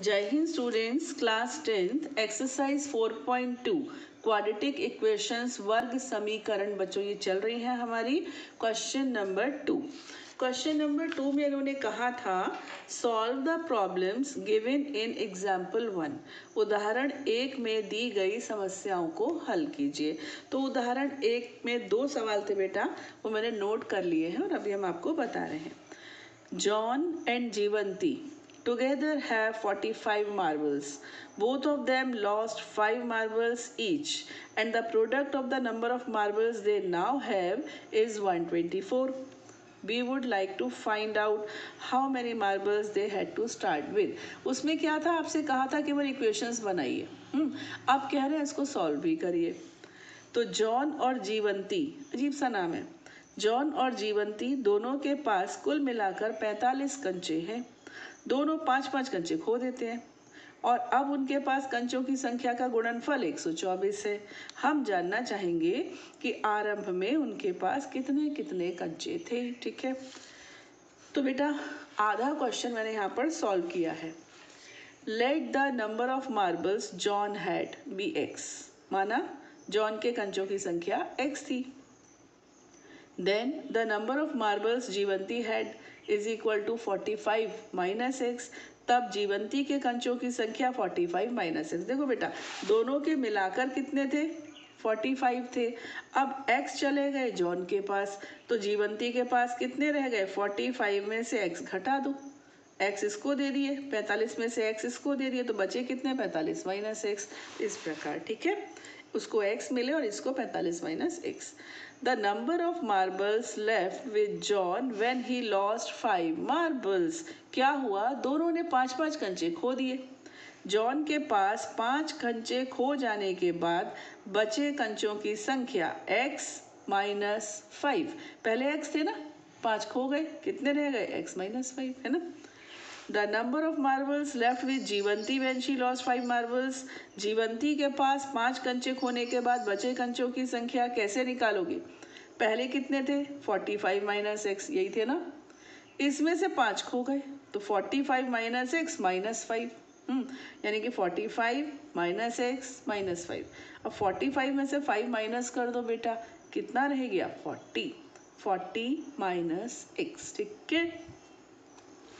जय Hind students, class 10th exercise 4.2 quadratic equations वर्ग समीकरण बच्चों ये चल रही है हमारी। क्वेश्चन नंबर 2 में इन्होंने कहा था solve the problems given in example 1। उदाहरण 1 में दी गई समस्याओं को हल कीजिए। तो उदाहरण 1 में 2 सवाल थे बेटा, वो मैंने नोट कर लिए हैं और अभी हम आपको बता रहे हैं। John and Jivanti together have 45 marbles. Both of them lost 5 marbles each, and the product of the number of marbles they now have is 124. We would like to find out how many marbles they had to start with. उसमें क्या था, आपसे कहा था कि वो equations बनाइए। अब कह रहे हैं इसको सॉल्व भी करिए। तो जॉन और जीवंती, अजीब सा नाम है, जॉन और जीवंती दोनों के पास कुल मिलाकर 45 कंचे हैं। दोनों 5-5 कंचे खो देते हैं और अब उनके पास कंचों की संख्या का गुणनफल 124 है। हम जानना चाहेंगे कि आरंभ में उनके पास कितने कितने कंचे थे। ठीक है, तो बेटा आधा क्वेश्चन मैंने यहाँ पर सॉल्व किया है। Let the number of marbles John had be x। माना जॉन के कंचों की संख्या x थी। Then the number of marbles जीवंती had is equal to 45 minus x। तब जीवंती के कंचों की संख्या 45 माइनस एक्स। देखो बेटा, दोनों के मिलाकर कितने थे? 45 थे। अब x चले गए जॉन के पास, तो जीवंती के पास कितने रह गए? 45 में से x घटा दो, x इसको दे दिए, 45 में से x इसको दे दिए, तो बचे कितने? 45 माइनस एक्स। इस प्रकार, ठीक है, उसको x मिले और इसको 45 minus x. The number of marbles left with John when he lost 5 marbles। क्या हुआ? दोनों ने 5-5 कंचे खो दिए। जॉन के पास 5 कंचे खो जाने के बाद बचे कंचों की संख्या x माइनस 5। पहले x थे ना, 5 खो गए, कितने रह गए? x माइनस 5, है ना। The number of marbles left with जीवंती when she lost 5 marbles। जीवंती के पास 5 कंचे खोने के बाद बचे कंचों की संख्या कैसे निकालोगे? पहले कितने थे? 45 माइनस एक्स, यही थे ना। इसमें से 5 खो गए, तो 45 माइनस एक्स माइनस 5। यानी कि 45 माइनस एक्स माइनस 5। अब 45 में से 5 माइनस कर दो बेटा, कितना रह गया? 40 माइनस एक्स। ठीक है,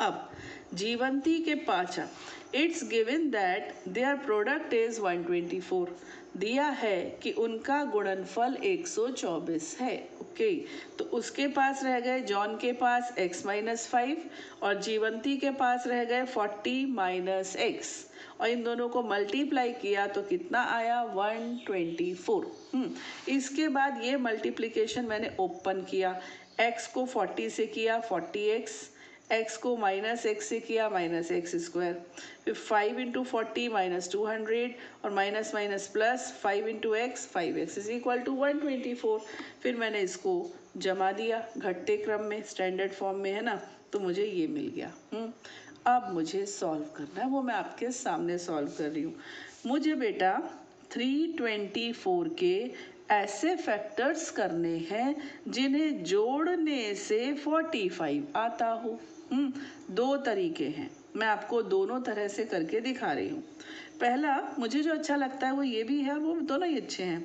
अब जीवंती के पाचा, it's given that their product is 124। दिया है कि उनका गुणनफल 124 है। ओके, तो उसके पास रह गए, जॉन के पास x माइनस 5 और जीवंती के पास रह गए 40 माइनस एक्स, और इन दोनों को मल्टीप्लाई किया तो कितना आया? 124। इसके बाद ये मल्टीप्लिकेशन मैंने ओपन किया, x को 40 से किया 40x, x को माइनस एक्स से किया माइनस एक्स स्क्वायर, फिर 5 इंटू 40 माइनस 200 और minus minus plus 5 into x, 5x is equal to 124। फिर मैंने इसको जमा दिया घटते क्रम में, स्टैंडर्ड फॉर्म में, है ना, तो मुझे ये मिल गया। अब मुझे सॉल्व करना है, वो मैं आपके सामने सॉल्व कर रही हूँ। मुझे बेटा 324 के ऐसे फैक्टर्स करने हैं जिन्हें जोड़ने से 45 आता हो। 2 तरीके हैं, मैं आपको दोनों तरह से करके दिखा रही हूँ। पहला मुझे जो अच्छा लगता है वो ये भी है, वो दोनों ही अच्छे हैं।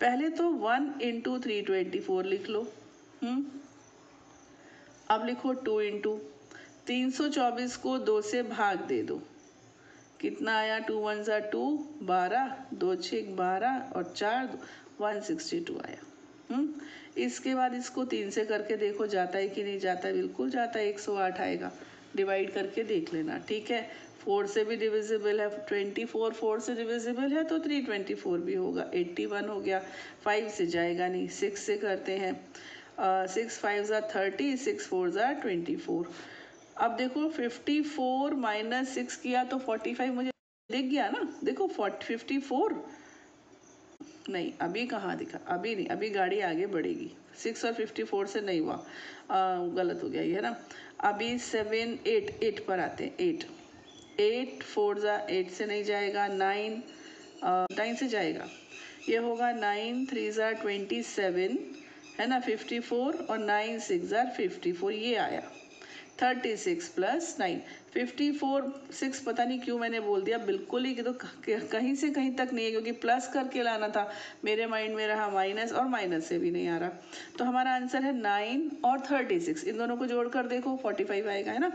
पहले तो 1 इंटू 324 लिख लो। अब लिखो 2 इंटू 324 को 2 से भाग दे दो, कितना आया? 2 1 ज़ा 2, 12, 2 6 12 और 4 162 आया। इसके बाद इसको 3 से करके देखो जाता है कि नहीं जाता है? बिल्कुल जाता है, 108 आएगा। डिवाइड करके देख लेना, ठीक है। 4 से भी डिविजिबल है, 24 4 से डिविजिबल है तो 324 भी होगा, 81 हो गया। 5 से जाएगा नहीं, 6 से करते हैं, 6 5 ज़ा 30, 6 4 ज़ा 24। अब देखो 54 माइनस 6 किया तो 45 मुझे दिख गया ना। देखो 54 नहीं, अभी कहाँ दिखा? अभी नहीं, अभी गाड़ी आगे बढ़ेगी। 6 और 54 से नहीं हुआ, गलत हो गया ये, है ना। अभी 7 8 पर आते हैं। 8 4 ज़ा 8 से नहीं जाएगा, 9 से जाएगा, ये होगा 9 3 ज़ा 27, है ना, 54 और 9 6 ज़ा 54, ये आया। 36 प्लस 9, 54, 6 पता नहीं क्यों मैंने बोल दिया बिल्कुल ही, तो कहीं से कहीं तक नहीं है क्योंकि प्लस करके लाना था, मेरे माइंड में रहा माइनस, और माइनस से भी नहीं आ रहा। तो हमारा आंसर है 9 और 36, इन दोनों को जोड़कर देखो 45 आएगा, है ना।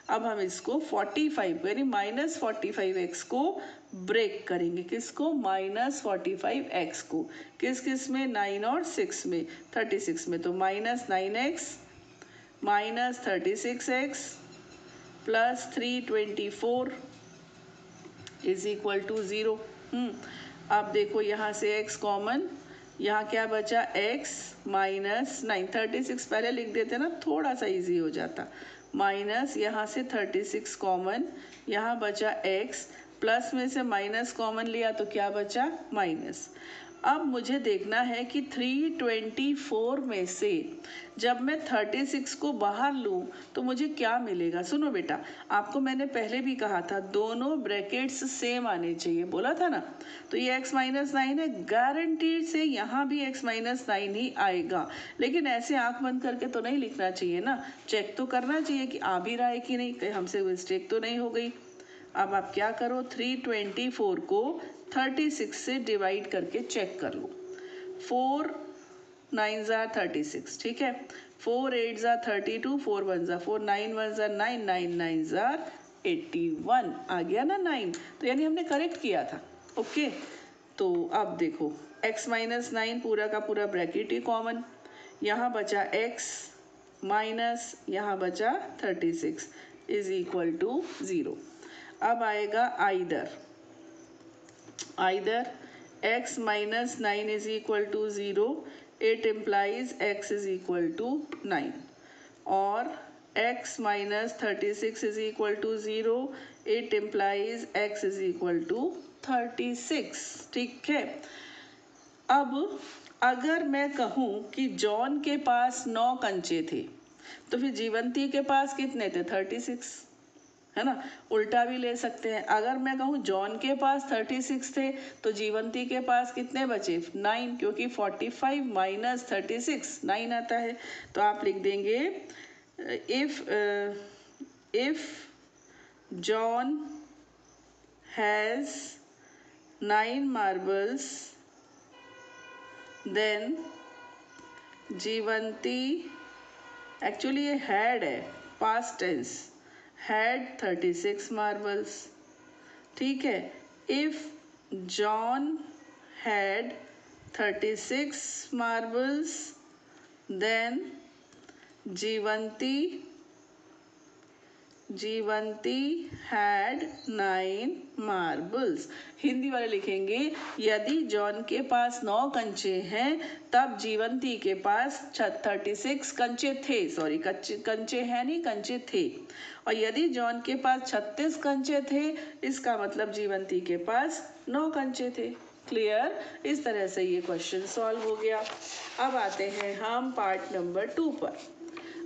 अब हम इसको 45 यानी -45x को ब्रेक करेंगे, किसको, -45x को, किस किस में, 9 और 6 में, 36 में, तो -9x -36x plus 324 is equal to 0। अब देखो यहाँ से x कॉमन, यहाँ क्या बचा, x -9, 36 पहले लिख देते ना, थोड़ा सा इजी हो जाता, माइनस यहाँ से 36 कॉमन, यहाँ बचा x, प्लस में से माइनस कॉमन लिया तो क्या बचा, माइनस। अब मुझे देखना है कि 324 में से जब मैं 36 को बाहर लूं तो मुझे क्या मिलेगा। सुनो बेटा, आपको मैंने पहले भी कहा था दोनों ब्रैकेट्स सेम आने चाहिए, बोला था ना। तो ये x -9 है, गारंटीड से यहाँ भी x -9 ही आएगा, लेकिन ऐसे आंख बंद करके तो नहीं लिखना चाहिए ना, चेक तो करना चाहिए कि आ भी रहा है कि नहीं, कहीं हमसे मिस्टेक तो नहीं हो गई। अब आप क्या करो, 324 को 36 से डिवाइड करके चेक कर लो। 4 9 ज़ा 36, ठीक है, 4 8 ज़ा 32, 4 1 ज़ा 4, 9 1 ज़ा 9, 9 9 ज़ा 81, आ गया ना 9, तो यानी हमने करेक्ट किया था। ओके, तो अब देखो x -9 पूरा का पूरा ब्रैकेट ही कॉमन, यहाँ बचा x माइनस यहाँ बचा 36 इज इक्वल टू 0। अब आएगा either x -9 is equal to 0, it implies x is equal to 9, और x -36 is equal to 0, it implies x is equal to 36, ठीक है। अब अगर मैं कहूँ कि जॉन के पास 9 कंचे थे, तो फिर जीवंती के पास कितने थे, 36, है ना। उल्टा भी ले सकते हैं, अगर मैं कहूँ जॉन के पास 36 थे तो जीवंती के पास कितने बचे, 9, क्योंकि 45 माइनस 36 9 आता है। तो आप लिख देंगे if John has 9 marbles then जीवंती, एक्चुअली ये हैड है, पास्ट टेंस, had 36 marbles, ठीक है। If John had 36 marbles, then जीवंती had 9 marbles। Hindi वाले लिखेंगे यदि जॉन के पास 9 कंचे हैं तब जीवंती के पास 36 कंचे थे, सॉरी कंचे हैं नहीं, कंचे थे। और यदि जॉन के पास 36 कंचे थे, इसका मतलब जीवंती के पास 9 कंचे थे। क्लियर, इस तरह से ये क्वेश्चन सॉल्व हो गया। अब आते हैं हम पार्ट नंबर 2 पर।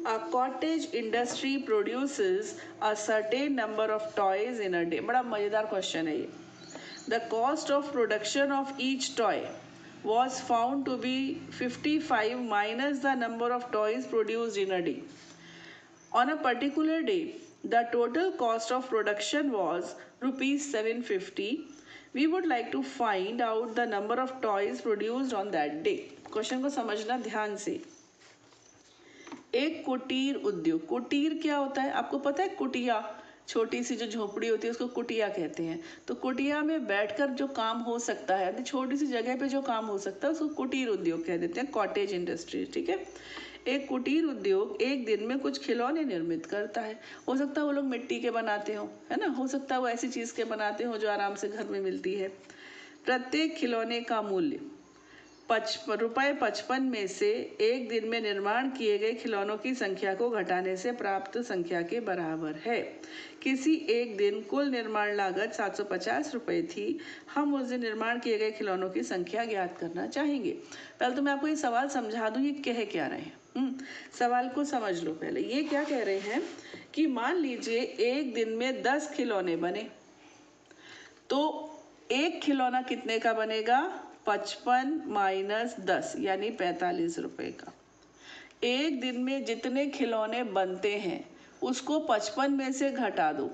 A cottage industry produces a certain number of toys in a day। बड़ा मजेदार क्वेश्चन है ये। The cost of production of each toy was found to be 55 minus the number of toys produced in a day. On a particular day, the total cost of production was rupees 750. We would like to find out the number of toys produced on that day। Question को समझना ध्यान से। एक कुटीर उद्योग, कुटीर क्या होता है आपको पता है, कुटिया, छोटी सी जो झोपड़ी होती है उसको कुटिया कहते हैं। तो कुटिया में बैठकर जो काम हो सकता है, छोटी सी जगह पे जो काम हो सकता है उसको कुटीर उद्योग कह देते हैं, कॉटेज इंडस्ट्री, ठीक है। एक कुटीर उद्योग एक दिन में कुछ खिलौने निर्मित करता है। हो सकता है वो लोग मिट्टी के बनाते हो, है ना, हो सकता है वो ऐसी चीज़ के बनाते हो जो आराम से घर में मिलती है। प्रत्येक खिलौने का मूल्य ₹55 में से एक दिन में निर्माण किए गए खिलौनों की संख्या को घटाने से प्राप्त संख्या के बराबर है। किसी एक दिन कुल निर्माण लागत 750 रुपये थी। हम उस दिन निर्माण किए गए खिलौनों की संख्या ज्ञात करना चाहेंगे। पहले तो मैं आपको ये सवाल समझा दूं, ये कह क्या रहे हैं। सवाल को समझ लो पहले। ये क्या कह रहे हैं कि मान लीजिए एक दिन में 10 खिलौने बने, तो एक खिलौना कितने का बनेगा, 55 माइनस 10 यानी 45 रुपए का। एक दिन में जितने खिलौने बनते हैं उसको 55 में से घटा दो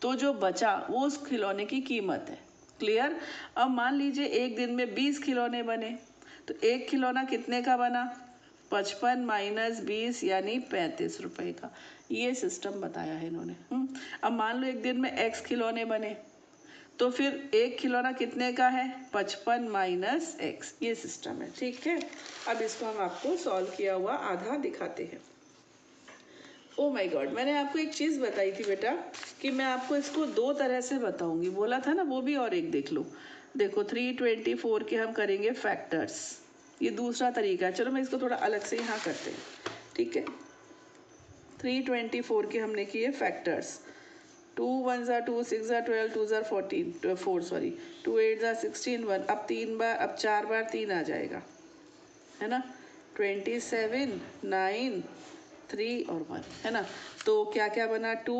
तो जो बचा वो उस खिलौने की कीमत है। क्लियर। अब मान लीजिए एक दिन में 20 खिलौने बने तो एक खिलौना कितने का बना, 55 माइनस 20 यानी 35 रुपए का। ये सिस्टम बताया है इन्होंने। अब मान लो एक दिन में x खिलौने बने तो फिर एक खिलौना कितने का है, 55 माइनस x। ये सिस्टम है, ठीक है। अब इसको हम आपको सॉल्व किया हुआ आधा दिखाते हैं। ओ माय गॉड, मैंने आपको एक चीज़ बताई थी बेटा कि मैं आपको इसको दो तरह से बताऊंगी, बोला था ना, वो भी और एक देख लो। देखो 324 के हम करेंगे फैक्टर्स, ये दूसरा तरीका है। चलो मैं इसको थोड़ा अलग से यहाँ करते हैं, ठीक है। 324 के हमने किए फैक्टर्स, 2 1 2 6 12 2 14 4 सॉरी 2 8 16 1। अब 3 बार, अब 4 बार 3 आ जाएगा, है ना, 27 9 3 और 1, है ना। तो क्या क्या बना, 2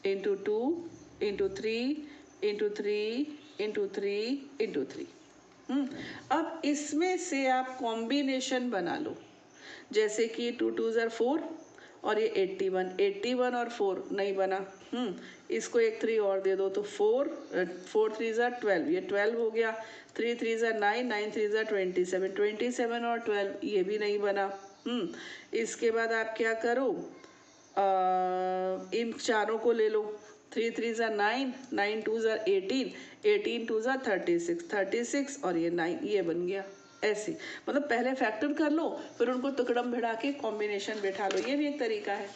into 2 into 3 into 3 into 3 into 3। अब इसमें से आप कॉम्बिनेशन बना लो, जैसे कि 2 2 4 और ये 81 और 4 नहीं बना। इसको एक 3 और दे दो तो 4 3 12, ये 12 हो गया। 3 3 9 9 3 27 और 12 ये भी नहीं बना। इसके बाद आप क्या करो, इन चारों को ले लो, 3 3 9 9 2 18 18 2 36 और ये 9, ये बन गया। ऐसे मतलब पहले फैक्टर कर लो फिर उनको तुकड़म भिड़ा के कॉम्बिनेशन बैठा लो, ये भी एक तरीका है।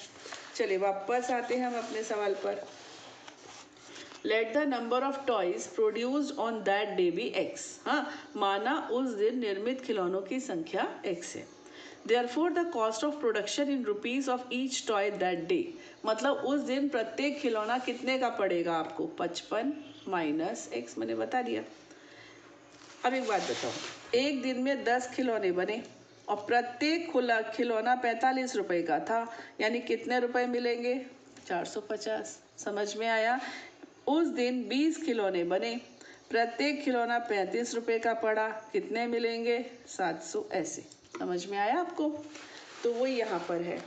चलिए वापस आते हैं हम अपने सवाल पर। Let the number of toys produced on that day be x। हाँ, माना उस दिन निर्मित खिलौनों की संख्या x है। Therefore the cost of production in rupees of each toy that day, मतलब उस दिन प्रत्येक खिलौना कितने का पड़ेगा आपको, 55 माइनस x, मैंने बता दिया। अब एक बात बताओ, एक दिन में 10 खिलौने बने और प्रत्येक खिलौना 45 रुपए का था, यानी कितने रुपए मिलेंगे, 450। समझ में आया। उस दिन 20 खिलौने बने, प्रत्येक खिलौना 35 रुपए का पड़ा, कितने मिलेंगे, 700। ऐसे समझ में आया आपको। तो वो यहाँ पर है,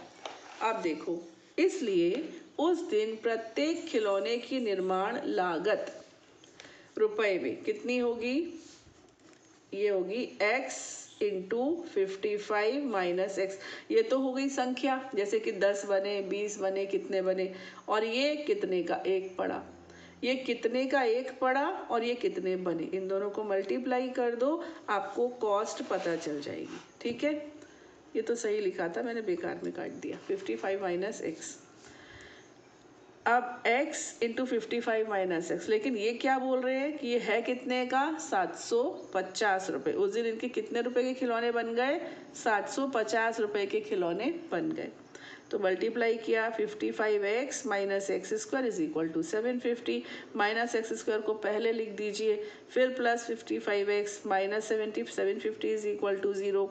आप देखो। इसलिए उस दिन प्रत्येक खिलौने की निर्माण लागत रुपए में कितनी होगी, ये होगी x इंटू 55 माइनस एक्स। ये तो हो गई संख्या, जैसे कि 10 बने, 20 बने, कितने बने, और ये कितने का एक पड़ा, ये कितने का एक पड़ा और ये कितने बने, इन दोनों को मल्टीप्लाई कर दो, आपको कॉस्ट पता चल जाएगी। ठीक है, ये तो सही लिखा था, मैंने बेकार में काट दिया, 55 माइनस एक्स। अब x इंटू 55 माइनस एक्स, लेकिन ये क्या बोल रहे हैं कि ये है कितने का, 750 रुपये। उस दिन इनके कितने रुपए के खिलौने बन गए, 750 रुपये के खिलौने बन गए। तो मल्टीप्लाई किया, 55x minus x square is equal to 750। Minus x square को पहले लिख दीजिए, फिर plus 55x minus 750 is equal to 0।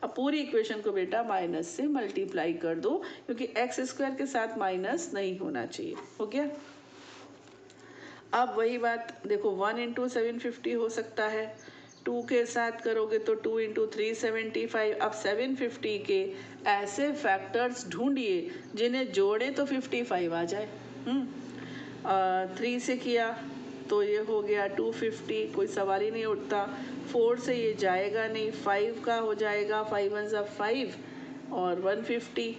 अब पूरी इक्वेशन को बेटा माइनस से मल्टीप्लाई कर दो, क्योंकि एक्स स्क्वायर के साथ माइनस नहीं होना चाहिए। हो गया। अब वही बात देखो, 1 इंटू 750 हो सकता है, 2 के साथ करोगे तो 2 इंटू 375। अब 750 के ऐसे फैक्टर्स ढूंढिए जिन्हें जोड़े तो 55 आ जाए। 3 से किया तो ये हो गया 250, कोई सवाल ही नहीं उठता। 4 से ये जाएगा नहीं, 5 का हो जाएगा, 5 1 ज़ा 5 और 150,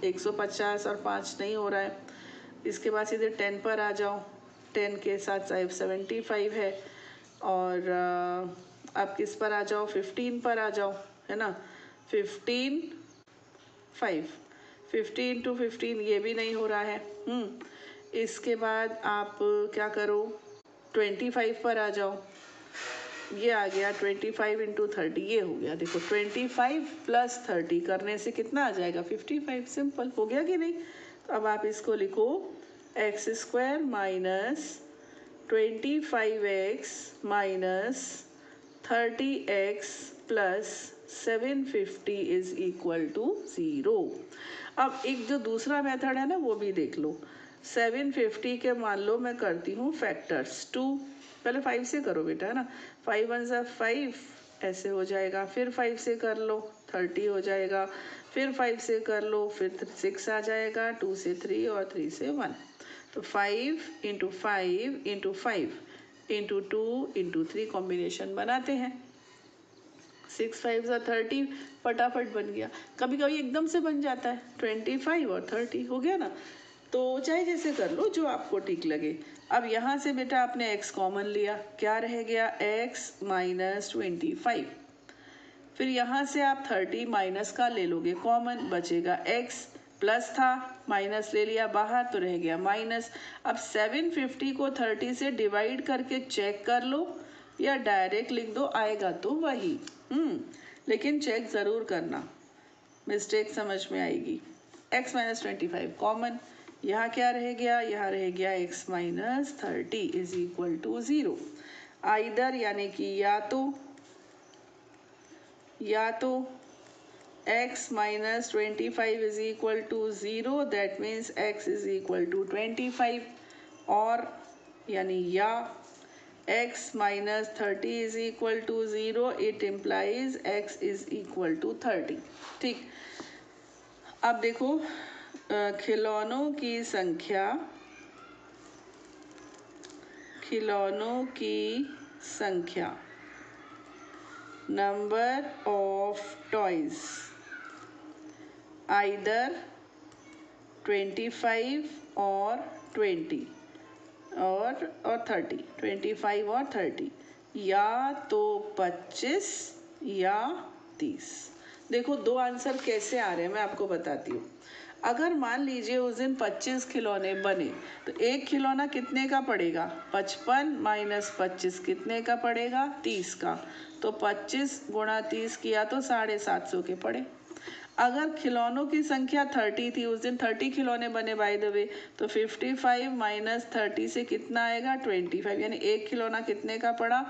150 और 5 नहीं हो रहा है। इसके बाद सीधे 10 पर आ जाओ, 10 के साथ 75 है, और आप किस पर आ जाओ, 15 पर आ जाओ, है ना, 15 5 50 इंटू 15, ये भी नहीं हो रहा है। इसके बाद आप क्या करो, 25 पर आ जाओ, ये आ गया 25 इंटू 30, ये हो गया। देखो 25 प्लस 30 करने से कितना आ जाएगा, 55। सिंपल हो गया कि नहीं। तो अब आप इसको लिखो, x square minus 25x minus 30x plus 750 is equal to 0। अब एक जो दूसरा मेथड है ना, वो भी देख लो। 750 के मान लो मैं करती हूँ फैक्टर्स 2, पहले 5 से करो बेटा, है ना। 5 1 ज़ा 5 ऐसे हो जाएगा, फिर 5 से कर लो 30 हो जाएगा, फिर 5 से कर लो, फिर 6 आ जाएगा, 2 से 3 और 3 से 1। तो 5 into 5 into 5 into 2 into 3 combination बनाते हैं। 6 5 30 फटाफट बन गया। कभी कभी एकदम से बन जाता है, 25 और 30 हो गया ना। तो चाहे जैसे कर लो जो आपको ठीक लगे। अब यहाँ से बेटा आपने x कॉमन लिया, क्या रह गया x माइनस 25। फिर यहाँ से आप 30 माइनस का ले लोगे कॉमन, बचेगा x, प्लस था माइनस ले लिया बाहर तो रह गया माइनस। अब 750 को 30 से डिवाइड करके चेक कर लो या डायरेक्ट लिख दो, आएगा तो वही। लेकिन चेक ज़रूर करना, मिस्टेक समझ में आएगी। x माइनस 25 कॉमन, यहाँ क्या रह गया, यहाँ रह गया x minus 30 is equal to 0। Either यानी कि या तो x minus 25 is equal to 0, that means x is equal to 25, और यानी या x minus 30 is equal to 0, it implies x is equal to 30। ठीक, अब देखो खिलौनों की संख्या नंबर ऑफ टॉयज आइदर 25 और 20 और 30, 25 और 30, या तो 25 या 30। देखो दो आंसर कैसे आ रहे हैं मैं आपको बताती हूँ। अगर मान लीजिए उस दिन 25 खिलौने बने तो एक खिलौना कितने का पड़ेगा, 55 माइनस 25 कितने का पड़ेगा, 30 का। तो 25 गुणा 30 किया तो 750 के पड़े। अगर खिलौनों की संख्या 30 थी, उस दिन 30 खिलौने बने बाय द वे, तो 55 माइनस 30 से कितना आएगा, 25, यानी एक खिलौना कितने का पड़ा,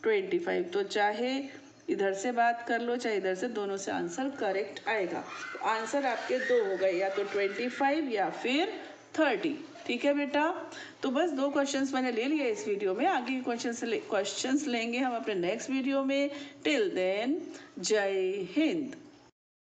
25। तो चाहे इधर से बात कर लो चाहे इधर से, दोनों से आंसर करेक्ट आएगा। तो आंसर आपके दो हो गए, या तो 25 या फिर 30। ठीक है बेटा, तो बस दो क्वेश्चंस मैंने ले लिए इस वीडियो में। आगे क्वेश्चंस लेंगे हम अपने नेक्स्ट वीडियो में। टिल देन जय हिंद।